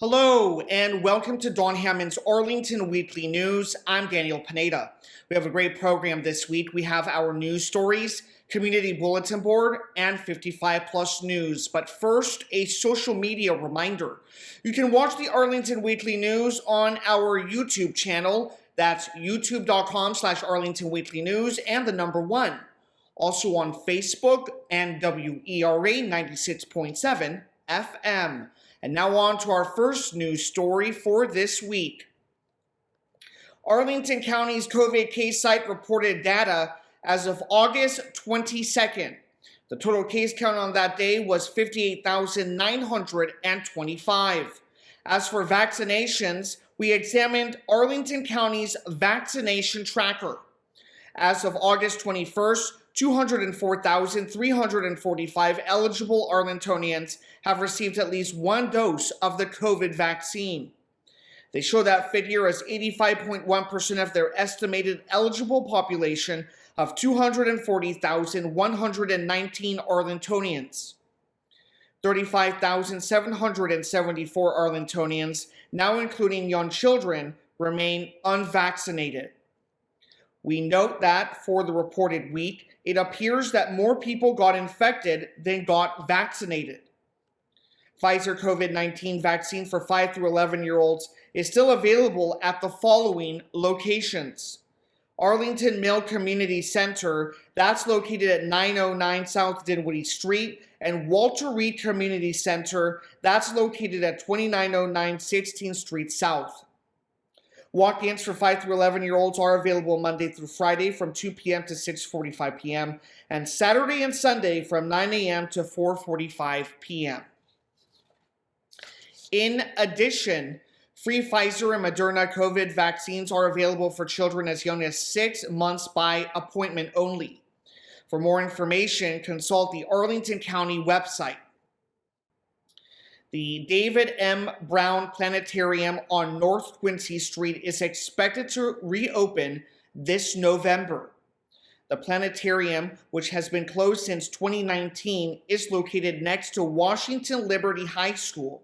Hello and welcome to Don Hammond's Arlington Weekly News. I'm Daniel Pineda. We have a great program this week. We have our news stories, community bulletin board, and 55 plus news. But first, a social media reminder. You can watch the Arlington Weekly News on our YouTube channel. That's youtube.com/Arlington Weekly News and the number 1. Also on Facebook and WERA 96.7 FM. And now on to our first news story for this week. Arlington County's COVID case site reported data as of August 22nd. The total case count on that day was 58,925. As for vaccinations, we examined Arlington County's vaccination tracker. As of August 21st, 204,345 eligible Arlingtonians have received at least one dose of the COVID vaccine. They show that figure as 85.1% of their estimated eligible population of 240,119 Arlingtonians. 35,774 Arlingtonians, now including young children, remain unvaccinated. We note that for the reported week, it appears that more people got infected than got vaccinated. Pfizer COVID-19 vaccine for 5 through 11-year-olds is still available at the following locations. Arlington Mill Community Center, that's located at 909 South Dinwiddie Street, and Walter Reed Community Center, that's located at 2909 16th Street South. Walk-ins for 5 through 11-year-olds are available Monday through Friday from 2 p.m. to 6:45 p.m. and Saturday and Sunday from 9 a.m. to 4:45 p.m. In addition, free Pfizer and Moderna COVID vaccines are available for children as young as 6 months by appointment only. For more information, consult the Arlington County website. The David M. Brown Planetarium on North Quincy Street is expected to reopen this November. The planetarium, which has been closed since 2019, is located next to Washington Liberty High School.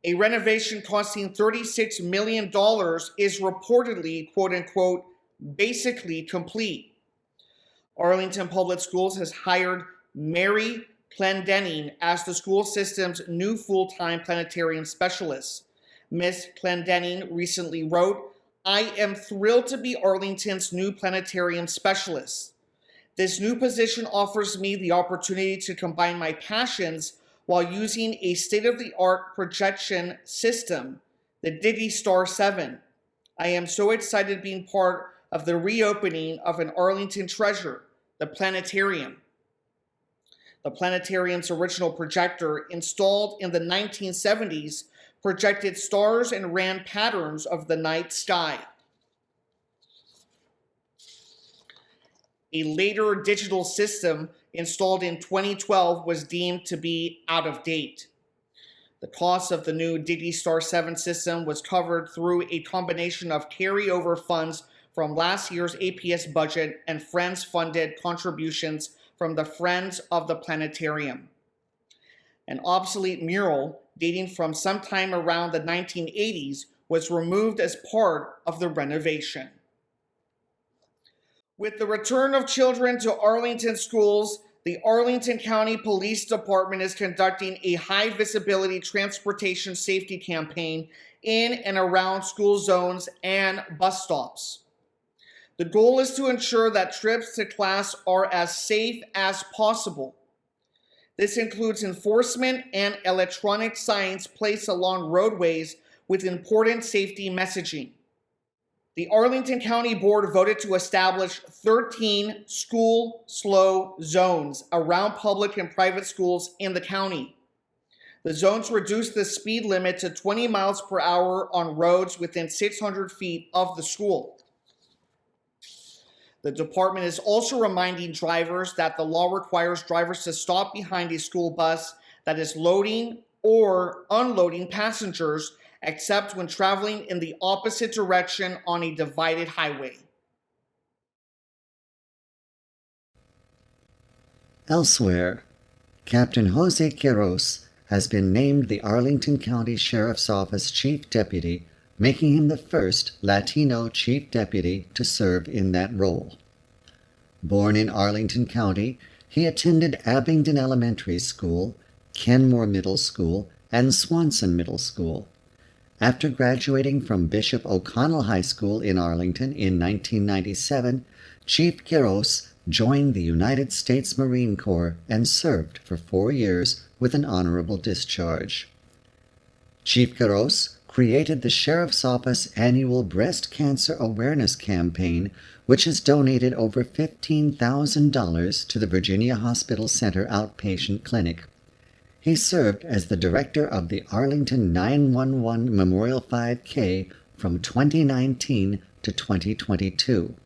A renovation costing $36 million is reportedly, quote-unquote, basically complete. Arlington Public Schools has hired Mary Clendenning as the school system's new full-time planetarium specialist. Ms. Clendenning recently wrote, "I am thrilled to be Arlington's new planetarium specialist. This new position offers me the opportunity to combine my passions while using a state-of-the-art projection system, the DigiStar 7. I am so excited being part of the reopening of an Arlington treasure, the planetarium." The planetarium's original projector, installed in the 1970s, projected stars and ran patterns of the night sky. A later digital system installed in 2012 was deemed to be out of date. The cost of the new DigiStar 7 system was covered through a combination of carryover funds from last year's APS budget and Friends-funded contributions from the Friends of the Planetarium. An obsolete mural dating from sometime around the 1980s was removed as part of the renovation. With the return of children to Arlington schools, the Arlington County Police Department is conducting a high-visibility transportation safety campaign in and around school zones and bus stops. The goal is to ensure that trips to class are as safe as possible. This includes enforcement and electronic signs placed along roadways with important safety messaging. The Arlington County Board voted to establish 13 school slow zones around public and private schools in the county. The zones reduce the speed limit to 20 miles per hour on roads within 600 feet of the school. The department is also reminding drivers that the law requires drivers to stop behind a school bus that is loading or unloading passengers, except when traveling in the opposite direction on a divided highway. Elsewhere, Captain Jose Quiroz has been named the Arlington County Sheriff's Office Chief Deputy, making him the first Latino Chief Deputy to serve in that role. Born in Arlington County, he attended Abingdon Elementary School, Kenmore Middle School, and Swanson Middle School. After graduating from Bishop O'Connell High School in Arlington in 1997, Chief Quiroz joined the United States Marine Corps and served for 4 years with an honorable discharge. Chief Quiroz created the Sheriff's Office annual Breast Cancer Awareness Campaign, which has donated over $15,000 to the Virginia Hospital Center Outpatient Clinic. He served as the director of the Arlington 911 Memorial 5K from 2019 to 2022.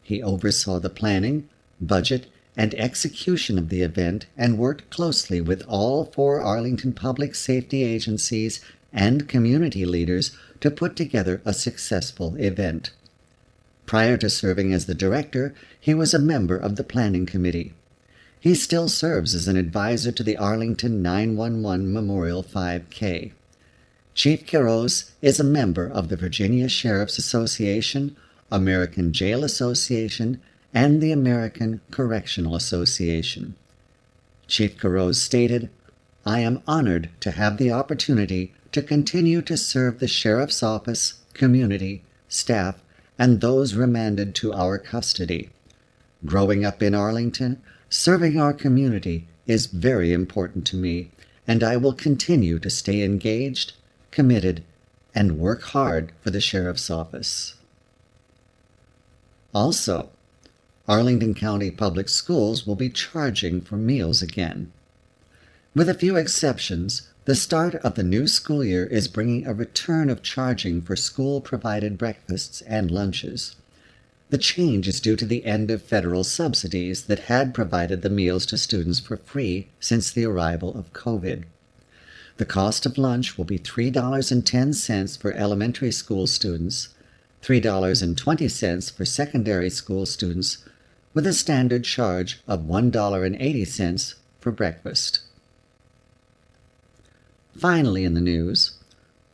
He oversaw the planning, budget, and execution of the event and worked closely with all 4 Arlington public safety agencies and community leaders to put together a successful event. Prior to serving as the director, he was a member of the planning committee. He still serves as an advisor to the Arlington 911 Memorial 5K. Chief Quiroz is a member of the Virginia Sheriff's Association, American Jail Association, and the American Correctional Association. Chief Quiroz stated, "I am honored to have the opportunity to continue to serve the Sheriff's Office, community, staff, and those remanded to our custody. Growing up in Arlington, serving our community is very important to me, and I will continue to stay engaged, committed, and work hard for the Sheriff's Office." Also, Arlington County Public Schools will be charging for meals again. With a few exceptions, the start of the new school year is bringing a return of charging for school-provided breakfasts and lunches. The change is due to the end of federal subsidies that had provided the meals to students for free since the arrival of COVID. The cost of lunch will be $3.10 for elementary school students, $3.20 for secondary school students, with a standard charge of $1.80 for breakfast. Finally in the news,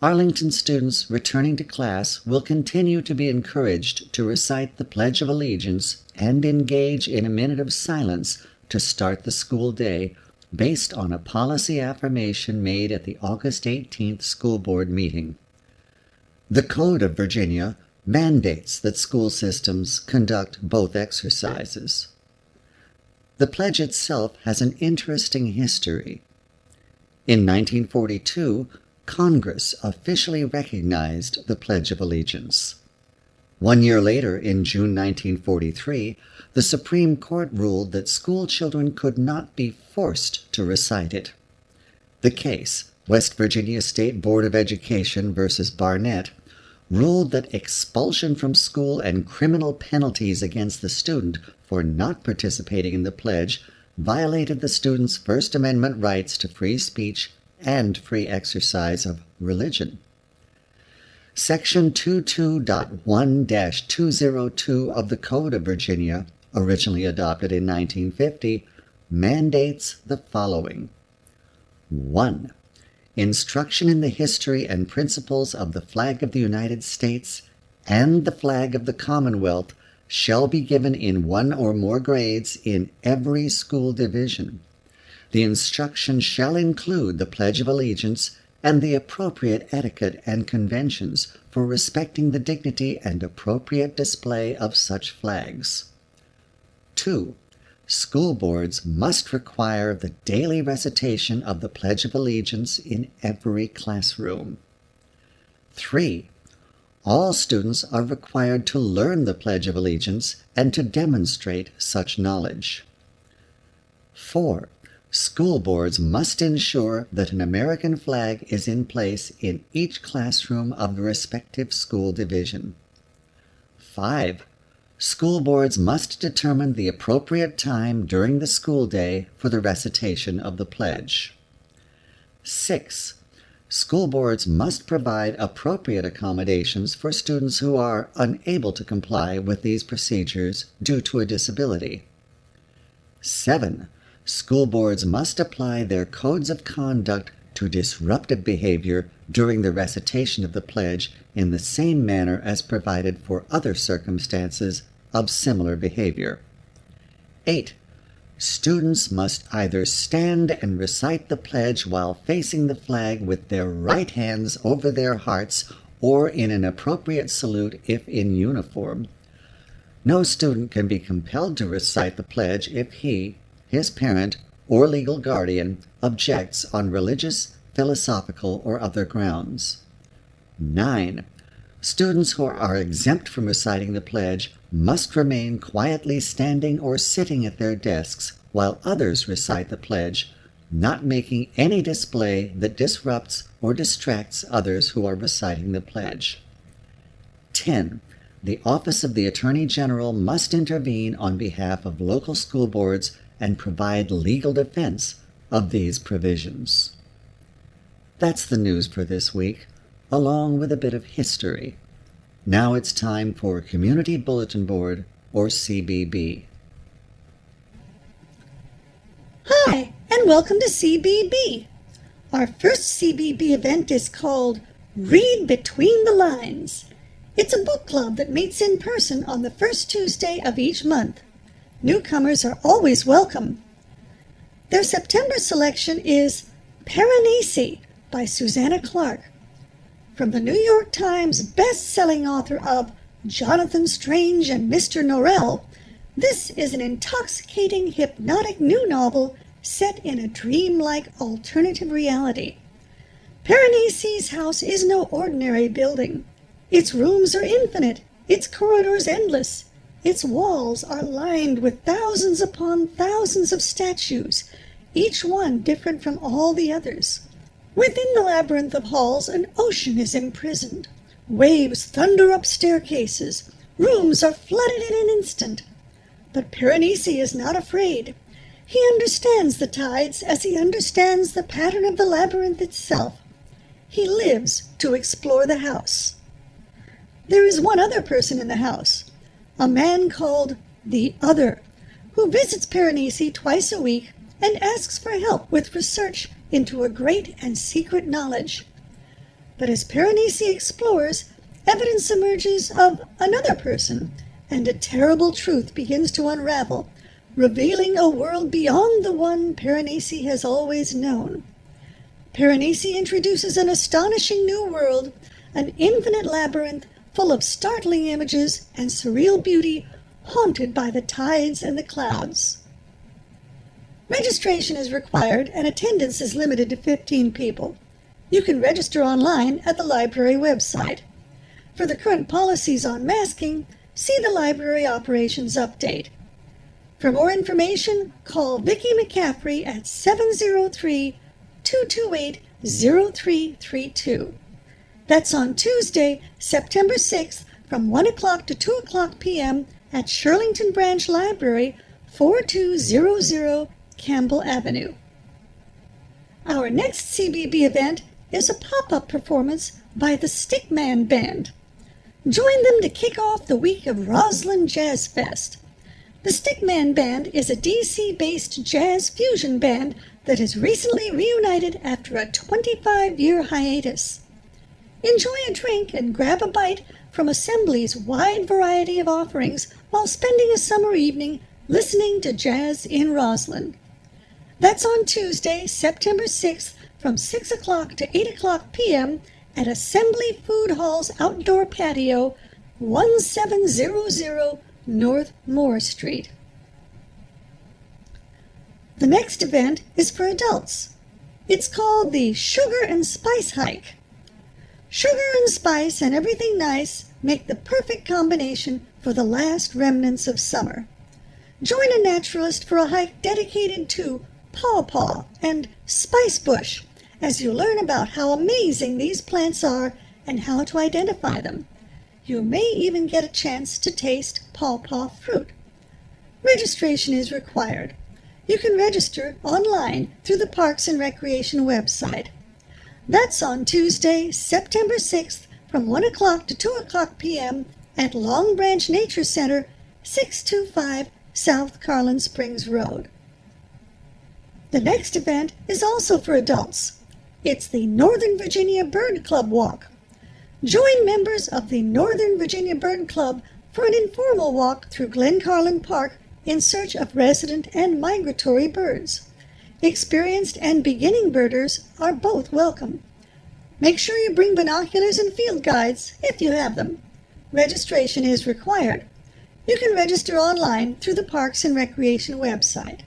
Arlington students returning to class will continue to be encouraged to recite the Pledge of Allegiance and engage in a minute of silence to start the school day based on a policy affirmation made at the August 18th school board meeting. The Code of Virginia mandates that school systems conduct both exercises. The pledge itself has an interesting history. In 1942, Congress officially recognized the Pledge of Allegiance. 1 year later, in June 1943, the Supreme Court ruled that school children could not be forced to recite it. The case, West Virginia State Board of Education versus Barnett, ruled that expulsion from school and criminal penalties against the student for not participating in the pledge violated the student's First Amendment rights to free speech and free exercise of religion. Section 22.1-202 of the Code of Virginia, originally adopted in 1950, mandates the following. 1. Instruction in the history and principles of the flag of the United States and the flag of the Commonwealth shall be given in 1 or more grades in every school division. The instruction shall include the Pledge of Allegiance and the appropriate etiquette and conventions for respecting the dignity and appropriate display of such flags. 2. School boards must require the daily recitation of the Pledge of Allegiance in every classroom. 3. All students are required to learn the Pledge of Allegiance and to demonstrate such knowledge. 4. School boards must ensure that an American flag is in place in each classroom of the respective school division. 5. School boards must determine the appropriate time during the school day for the recitation of the pledge. 6. School boards must provide appropriate accommodations for students who are unable to comply with these procedures due to a disability. 7. School boards must apply their codes of conduct to disruptive behavior during the recitation of the pledge in the same manner as provided for other circumstances of similar behavior. 8. Students must either stand and recite the pledge while facing the flag with their right hands over their hearts or in an appropriate salute if in uniform. No student can be compelled to recite the pledge if he, his parent, or legal guardian objects on religious, philosophical, or other grounds. 9. Students who are exempt from reciting the pledge must remain quietly standing or sitting at their desks while others recite the pledge, not making any display that disrupts or distracts others who are reciting the pledge. 10. The Office of the Attorney General must intervene on behalf of local school boards and provide legal defense of these provisions. That's the news for this week, along with a bit of history. Now it's time for Community Bulletin Board, or CBB. Hi, and welcome to CBB. Our first CBB event is called Read Between the Lines. It's a book club that meets in person on the first Tuesday of each month. Newcomers are always welcome. Their September selection is Piranesi by Susanna Clark. From the New York Times best-selling author of Jonathan Strange and Mr. Norrell, this is an intoxicating, hypnotic new novel set in a dreamlike alternative reality. Piranesi's house is no ordinary building. Its rooms are infinite, its corridors endless. Its walls are lined with thousands upon thousands of statues, each one different from all the others. Within the labyrinth of halls, an ocean is imprisoned. Waves thunder up staircases. Rooms are flooded in an instant. But Piranesi is not afraid. He understands the tides as he understands the pattern of the labyrinth itself. He lives to explore the house. There is one other person in the house, a man called the Other, who visits Piranesi twice a week and asks for help with research into a great and secret knowledge. But as Piranesi explores, evidence emerges of another person, and a terrible truth begins to unravel, revealing a world beyond the one Piranesi has always known. Piranesi introduces an astonishing new world, an infinite labyrinth full of startling images and surreal beauty, haunted by the tides and the clouds. Registration is required and attendance is limited to 15 people. You can register online at the library website. For the current policies on masking, see the library operations update. For more information, call Vicki McCaffrey at 703-228-0332. That's on Tuesday, September 6th from 1 o'clock to 2 o'clock p.m. at Shirlington Branch Library, 4200 Campbell Avenue. Our next CBB event is a pop-up performance by the Stickman Band. Join them to kick off the week of Roslyn Jazz Fest. The Stickman Band is a DC-based jazz fusion band that has recently reunited after a 25-year hiatus. Enjoy a drink and grab a bite from Assembly's wide variety of offerings while spending a summer evening listening to jazz in Roslyn. That's on Tuesday, September 6th from 6 o'clock to 8 o'clock p.m. at Assembly Food Hall's outdoor patio, 1700 North Moore Street. The next event is for adults. It's called the Sugar and Spice Hike. Sugar and spice and everything nice make the perfect combination for the last remnants of summer. Join a naturalist for a hike dedicated to pawpaw, and spice bush as you learn about how amazing these plants are and how to identify them. You may even get a chance to taste pawpaw fruit. Registration is required. You can register online through the Parks and Recreation website. That's on Tuesday, September 6th from 1 o'clock to 2 o'clock p.m. at Long Branch Nature Center, 625 South Carlin Springs Road. The next event is also for adults. It's the Northern Virginia Bird Club Walk. Join members of the Northern Virginia Bird Club for an informal walk through Glen Carlin Park in search of resident and migratory birds. Experienced and beginning birders are both welcome. Make sure you bring binoculars and field guides if you have them. Registration is required. You can register online through the Parks and Recreation website.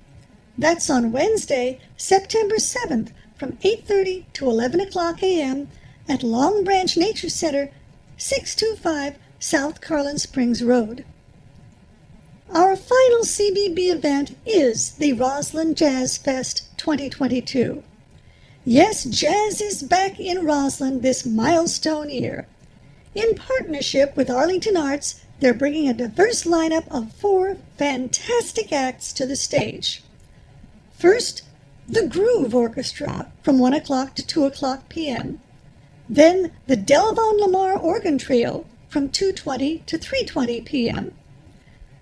That's on Wednesday, September 7th from 8:30 to 11 o'clock a.m. at Long Branch Nature Center, 625 South Carlin Springs Road. Our final CBB event is the Roslyn Jazz Fest 2022. Yes, jazz is back in Roslyn this milestone year. In partnership with Arlington Arts, they're bringing a diverse lineup of 4 fantastic acts to the stage. First, the Groove Orchestra from 1 o'clock to 2 o'clock p.m. Then the Delvon Lamar Organ Trio from 2:20 to 3:20 p.m.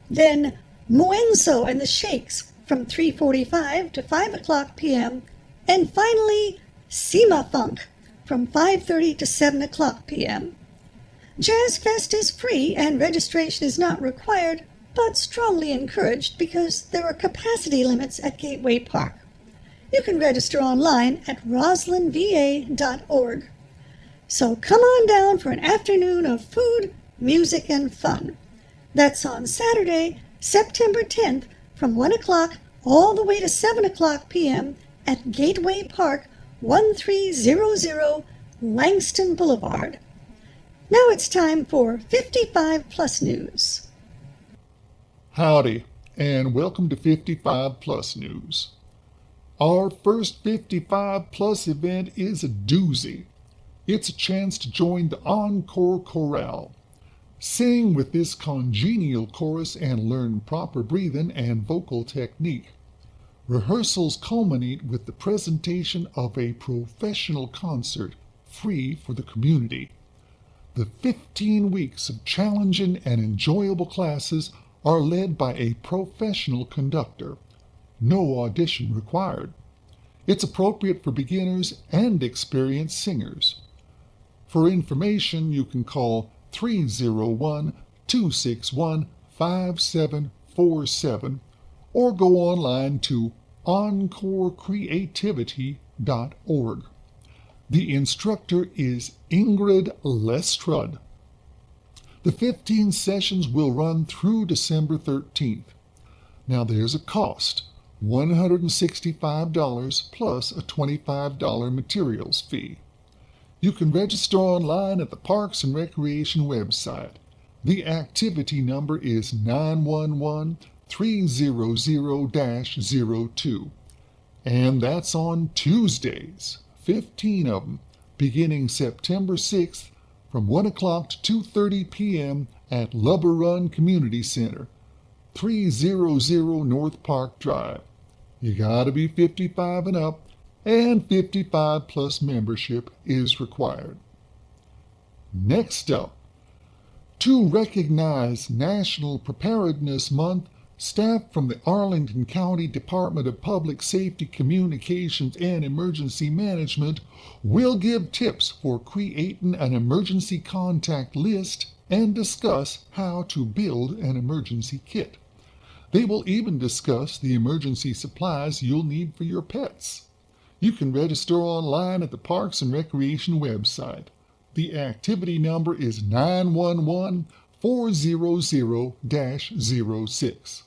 Then Moenso and the Shakes from 3:45 to 5 o'clock p.m. And finally, Sema Funk from 5:30 to 7 o'clock p.m. Jazz Fest is free and registration is not required, but strongly encouraged because there are capacity limits at Gateway Park. You can register online at roslynva.org. So come on down for an afternoon of food, music, and fun. That's on Saturday, September 10th from 1 o'clock all the way to 7 o'clock p.m. at Gateway Park, 1300 Langston Boulevard. Now it's time for 55 Plus News. Howdy, and welcome to 55 Plus News. Our first 55 Plus event is a doozy. It's a chance to join the Encore Chorale. Sing with this congenial chorus and learn proper breathing and vocal technique. Rehearsals culminate with the presentation of a professional concert free for the community. The 15 weeks of challenging and enjoyable classes are led by a professional conductor. No audition required. It's appropriate for beginners and experienced singers. For information, you can call 301-261-5747 or go online to encorecreativity.org. The instructor is Ingrid Lestrud. The 15 sessions will run through December 13th. Now there's a cost, $165 plus a $25 materials fee. You can register online at the Parks and Recreation website. The activity number is 911-300-02. And that's on Tuesdays, 15 of them, beginning September 6th from 1 o'clock to 2:30 p.m. at Lubber Run Community Center, 300 North Park Drive. You gotta be 55 and up, and 55 plus membership is required. Next up, to recognize National Preparedness Month, staff from the Arlington County Department of Public Safety, Communications, and Emergency Management will give tips for creating an emergency contact list and discuss how to build an emergency kit. They will even discuss the emergency supplies you'll need for your pets. You can register online at the Parks and Recreation website. The activity number is 911-400-06.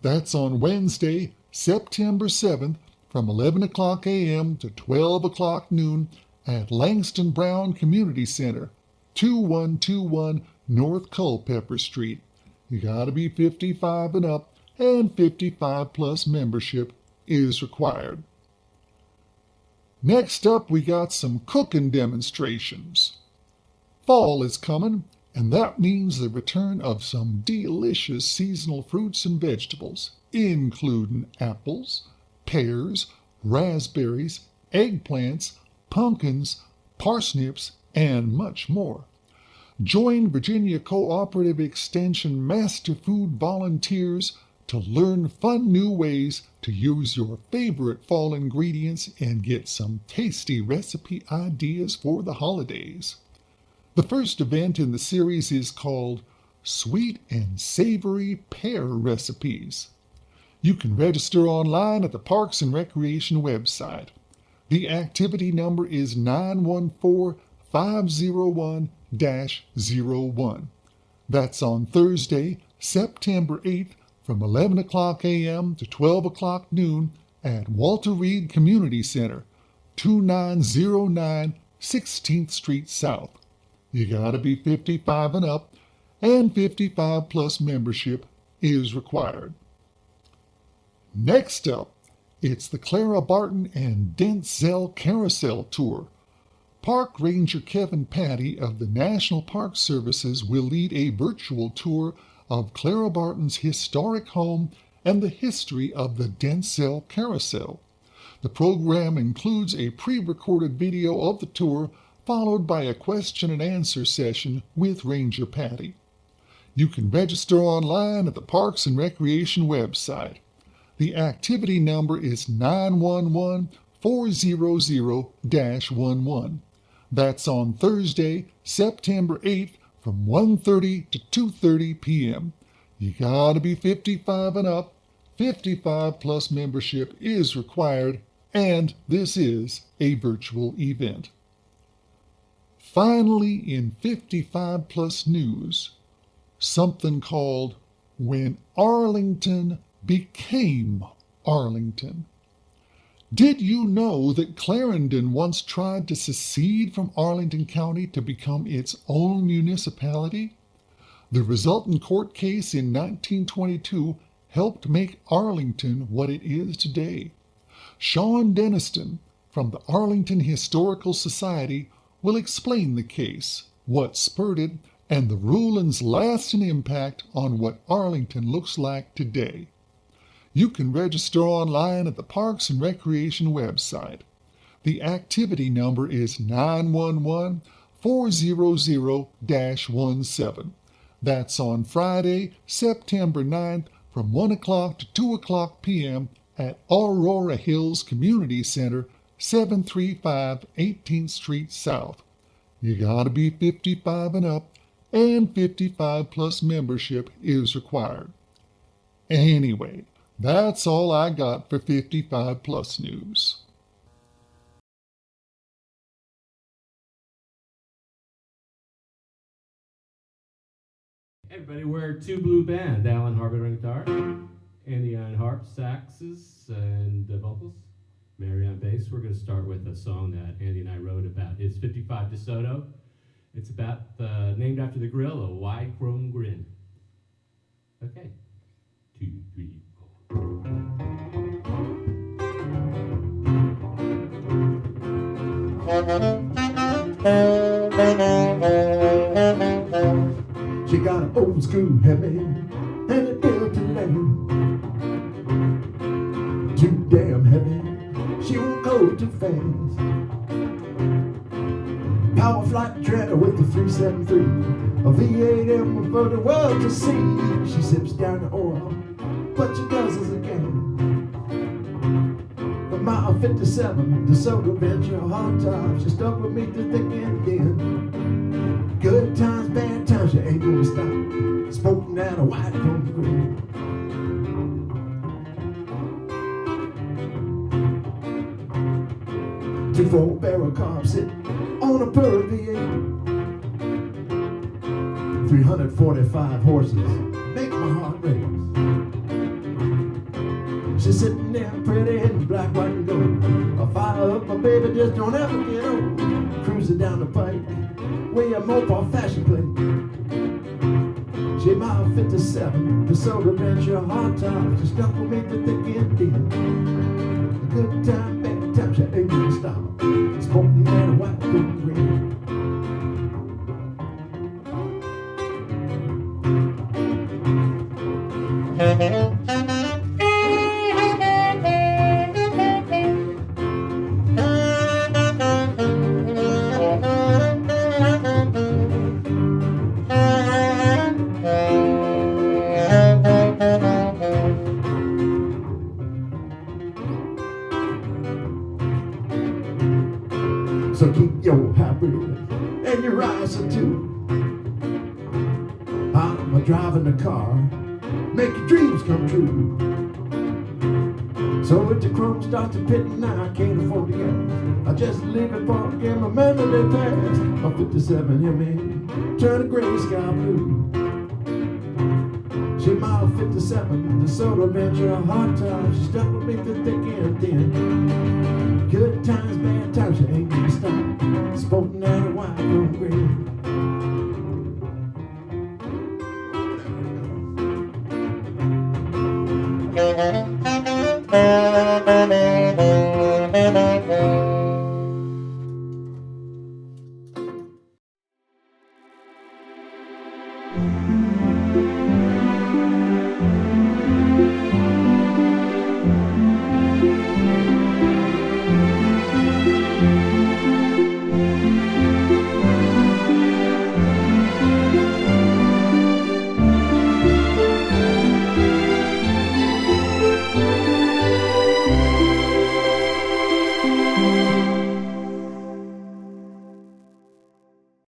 That's on Wednesday, September 7th from 11 o'clock a.m. to 12 o'clock noon at Langston Brown Community Center, 2121 North Culpeper Street. You gotta be 55 and up, and 55 plus membership is required. Next up, we got some cooking demonstrations. Fall is coming, and that means the return of some delicious seasonal fruits and vegetables, including apples, pears, raspberries, eggplants, pumpkins, parsnips, and much more. Join Virginia Cooperative Extension Master Food Volunteers to learn fun new ways to use your favorite fall ingredients and get some tasty recipe ideas for the holidays. The first event in the series is called Sweet and Savory Pear Recipes. You can register online at the Parks and Recreation website. The activity number is 914-501-01. That's on Thursday, September 8th from 11 o'clock a.m. to 12 o'clock noon at Walter Reed Community Center, 2909 16th Street South. You gotta be 55 and up, and 55 plus membership is required. Next up, it's the Clara Barton and Denzel Carousel Tour. Park Ranger Kevin Patty of the National Park Services will lead a virtual tour of Clara Barton's historic home and the history of the Denzel Carousel. The program includes a pre-recorded video of the tour, followed by a question and answer session with Ranger Patty. You can register online at the Parks and Recreation website. The activity number is 911-400-11. That's on Thursday, September 8th from 1:30 to 2:30 p.m. You gotta be 55 and up. 55 plus membership is required, and this is a virtual event. Finally, in 55 plus news, something called When Arlington Became Arlington. Did you know that Clarendon once tried to secede from Arlington County to become its own municipality? The resultant court case in 1922 helped make Arlington what it is today. Sean Denniston from the Arlington Historical Society will explain the case, what spurred it, and the ruling's lasting impact on what Arlington looks like today. You can register online at the Parks and Recreation website. The activity number is 911-400-17. That's on Friday, September 9th from 1 o'clock to 2 o'clock p.m. at Aurora Hills Community Center, 735 18th Street South. You gotta be 55 and up, and 55 plus membership is required. Anyway, that's all I got for 55 plus news. Hey everybody, we're Two Blue Band. Alan Harvard on guitar, Andy on harp, saxes, and vocals. Mary on bass. We're going to start with a song that Andy and I wrote about his 55 DeSoto. It's about named after the grill, a wide chrome grin. Okay, 2, 3, 4. She got an old school heavy and it built to lane. Too damn heavy, she won't go too fast. Power flight treader with the 373, a V8M for the world to see. She sips down the oil, but she does as a game. The mile 57, DeSoto Venture, hard top, she stuck with me through thick and thin. Good times, bad times, you ain't gonna stop. Smoking down a white chrome grill. Two 4-barrel carbs sit on a Pearl V8. 345 horses make my heart race. She's sitting there pretty in black, white, and gold. I fire up my baby, just don't ever get old. Cruising down the pike, way a Mopar fashion plate. She mile 57, the soda venture, hard times, she stuck with me through thick and thin. A good time, bad time, she ain't gonna stop. Sporting at a white coat green. So keep your hybrid and your ricer too. I'm driving the car, make your dreams come true. So if the chrome starts to pit and I can't afford the gas, I just leave it for again, remember they pass. A 57 Hemi, turn the gray sky blue. She mile 57, the soda venture, a hard time. She stuck with me through thick and thin. Good times, bad times, she ain't gonna stop. Sporting out a white coat green.